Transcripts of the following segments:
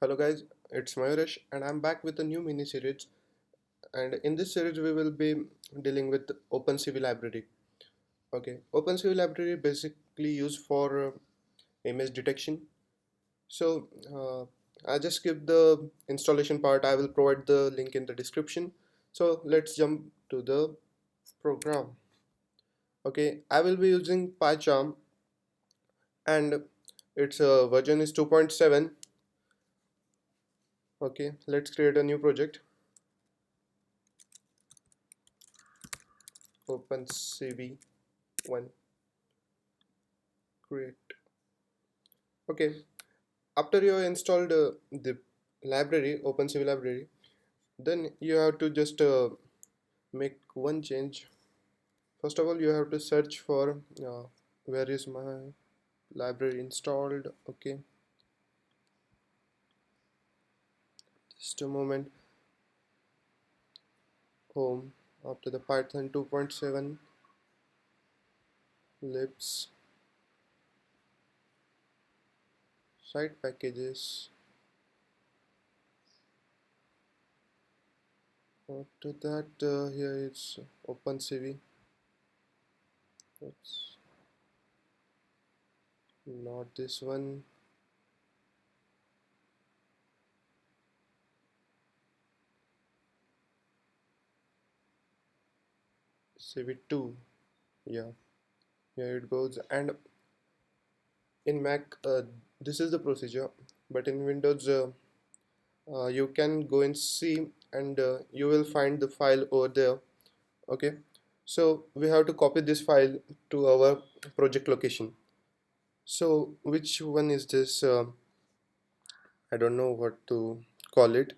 Hello guys, it's Mayuresh and I'm back with a new mini series, and in this series we will be dealing with OpenCV library. Okay, OpenCV library basically used for image detection. So I just skip the installation part. I will provide the link in the description. So let's jump to the program. Okay, I will be using PyCharm and its version is 2.7. Okay, let's create a new project. OpenCV 1 create. Okay, after you have installed the library, OpenCV library, then you have to just make one change. First of all, you have to search for where is my library installed. Okay, just a moment. Home. After the Python 2.7 libs site packages. After that, here it's OpenCV. It's not this one. CV2. Yeah, here it goes. And in Mac, this is the procedure, but in Windows, you can go and see, and you will find the file over there. Okay, so we have to copy this file to our project location. So which one is this? I don't know what to call it.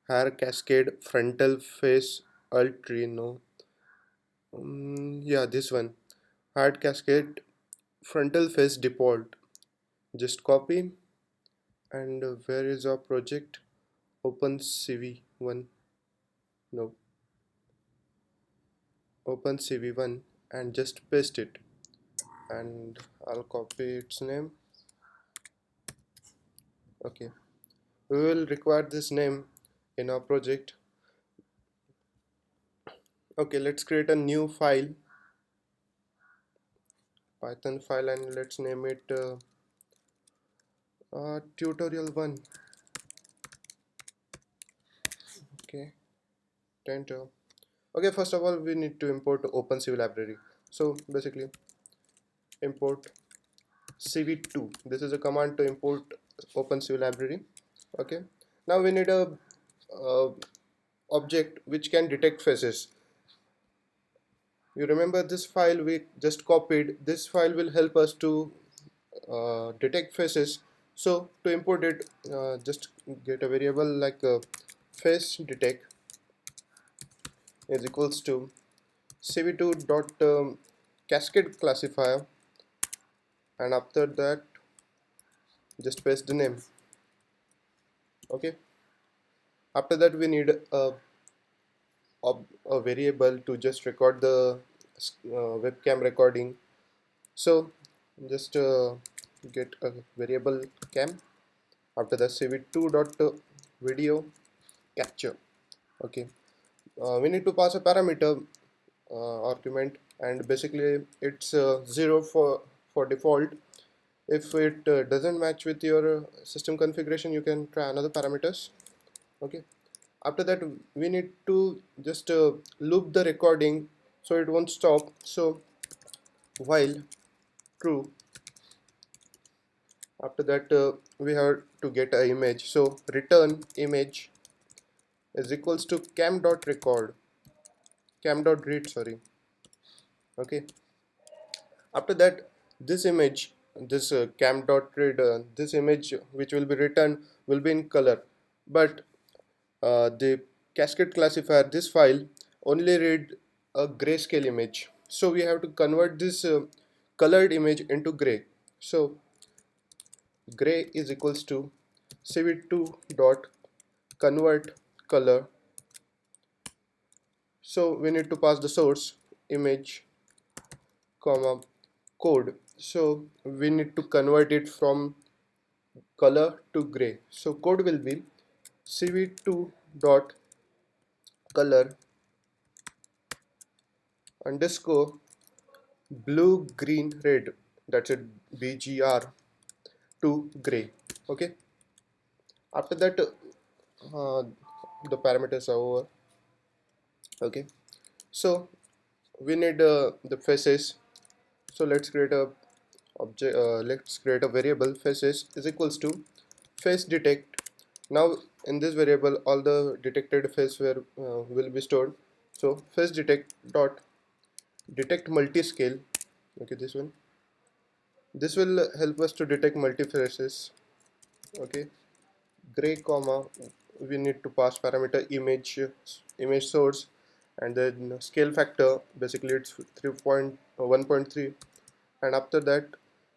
Hair cascade, frontal face, alt tree. No, yeah, this one. Hard cascade, frontal face default. Just copy, and where is our project? OpenCV 1. No, OpenCV 1, and just paste it, and I'll copy its name. Okay, we will require this name in our project. Okay, let's create a new file, Python file, and let's name it tutorial 1. Okay, enter. Okay, first of all we need to import OpenCV library. So basically import cv2. This is a command to import OpenCV library. Okay, now we need a uh, object which can detect faces. You remember this file we just copied? This file will help us to detect faces. So to import it, just get a variable like face detect is equals to cv2 dot cascade classifier, and after that just paste the name. Okay, after that we need a variable to just record the webcam recording. So just get a variable cam. After that cv2 dot video capture. Okay, we need to pass a parameter argument, and basically it's 0 for default. If it doesn't match with your system configuration, you can try another parameters. Okay, after that we need to just loop the recording so it won't stop. So while true, after that we have to get an image, so return image is equals to cam.read, sorry. Okay, after that this image, this cam.read, this image which will be returned will be in color, but the cascade classifier, this file only read a grayscale image, so we have to convert this colored image into gray. So gray is equals to cv2 dot convert color. So we need to pass the source image comma code. So we need to convert it from color to gray. So code will be cv2 dot color underscore blue green red, that's it, bgr to gray. Okay, after that the parameters are over. Okay, so we need the faces. So let's create a variable faces is equals to face detect. Now in this variable all the detected face will be stored. So face detect dot detect multi-scale. Okay, this will help us to detect multi faces. Okay, gray comma, we need to pass parameter image source, and then scale factor, basically it's 1.3, and after that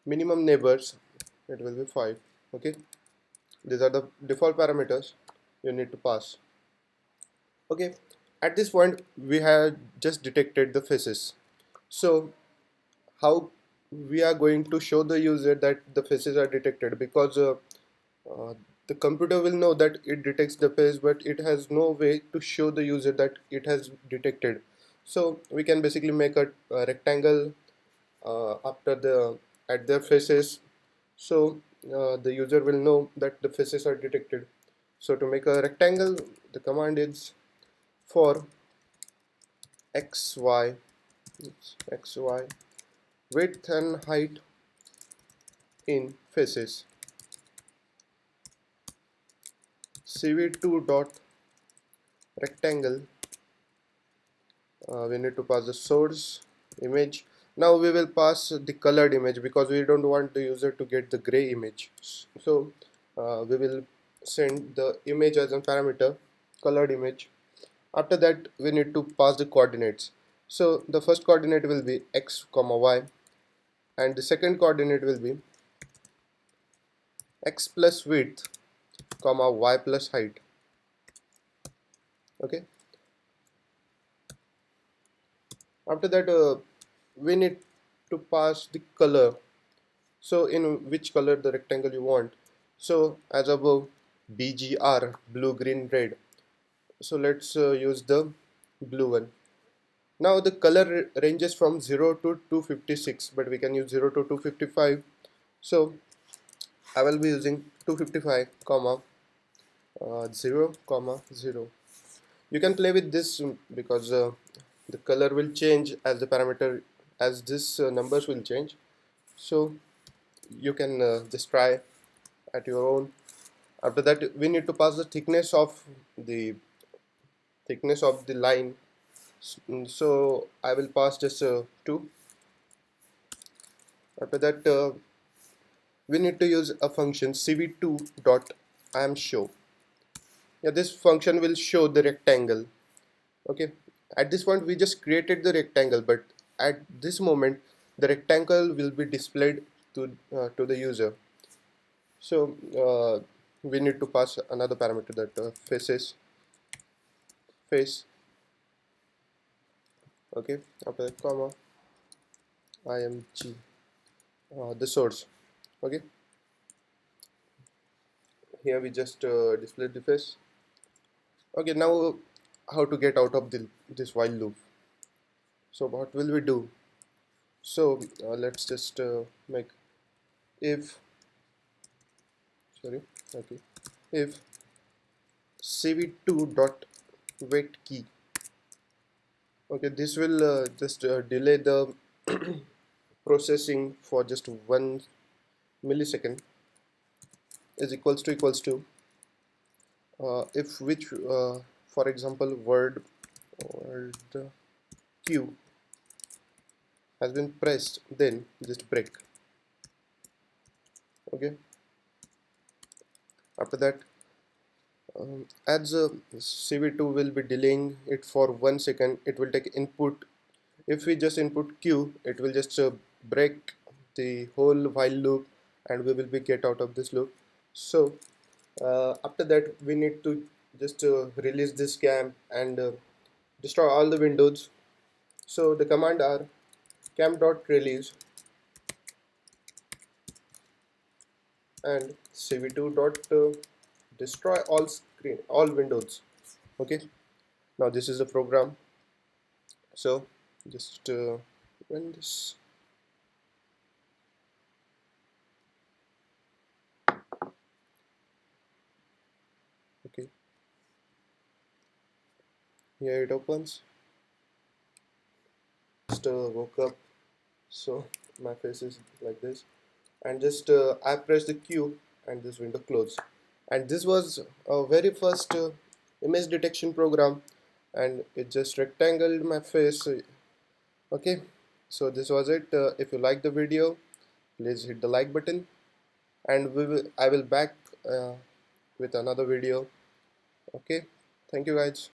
minimum neighbors, it will be 5. Okay, these are the default parameters you need to pass. Okay, at this point we have just detected the faces. So how we are going to show the user that the faces are detected? Because uh, the computer will know that it detects the face, but it has no way to show the user that it has detected. So we can basically make a rectangle after the at their faces, so the user will know that the faces are detected. So to make a rectangle, the command is for xy, xy width and height in faces, cv2 dot rectangle. We need to pass the source image. Now we will pass the colored image because we don't want the user to get the gray image. So we will send the image as a parameter, colored image. After that we need to pass the coordinates. So the first coordinate will be x comma y, and the second coordinate will be x plus width comma y plus height. Okay, after that we need to pass the color. So in which color the rectangle you want. So as above, bgr, blue green red. So let's use the blue one. Now the color ranges from 0 to 256, but we can use 0 to 255. So I will be using 255 comma 0 comma 0. You can play with this because the color will change as the parameter, as this numbers will change. So you can just try at your own. After that we need to pass the the thickness of the line. So I will pass just 2. After that we need to use a function cv2 dot show. Yeah, this function will show the rectangle. Okay, at this point we just created the rectangle, but at this moment the rectangle will be displayed to the user. So we need to pass another parameter, that face. Okay, after that comma img the source. Okay, here we just display the face. Okay, now how to get out of this while loop? So what will we do? So let's just make if, sorry, okay, if cv2 dot wait key. Okay, this will just delay the processing for just 1 millisecond, is equals to if which for example word q has been pressed, then just break. Okay, after that as cv2 will be delaying it for 1 second, it will take input. If we just input q, it will just break the whole while loop, and we will be get out of this loop. So after that we need to just release this cam and destroy all the windows. So the command are cam dot release and cv2 dot destroy all windows. Okay, now this is the program. So just run this. Okay, here it opens. Just woke up, so my face is like this, and just I press the Q and this window closed. And this was a very first image detection program, and it just rectangled my face. Okay, so this was it. If you like the video, please hit the like button, and I will back with another video. Okay, thank you guys.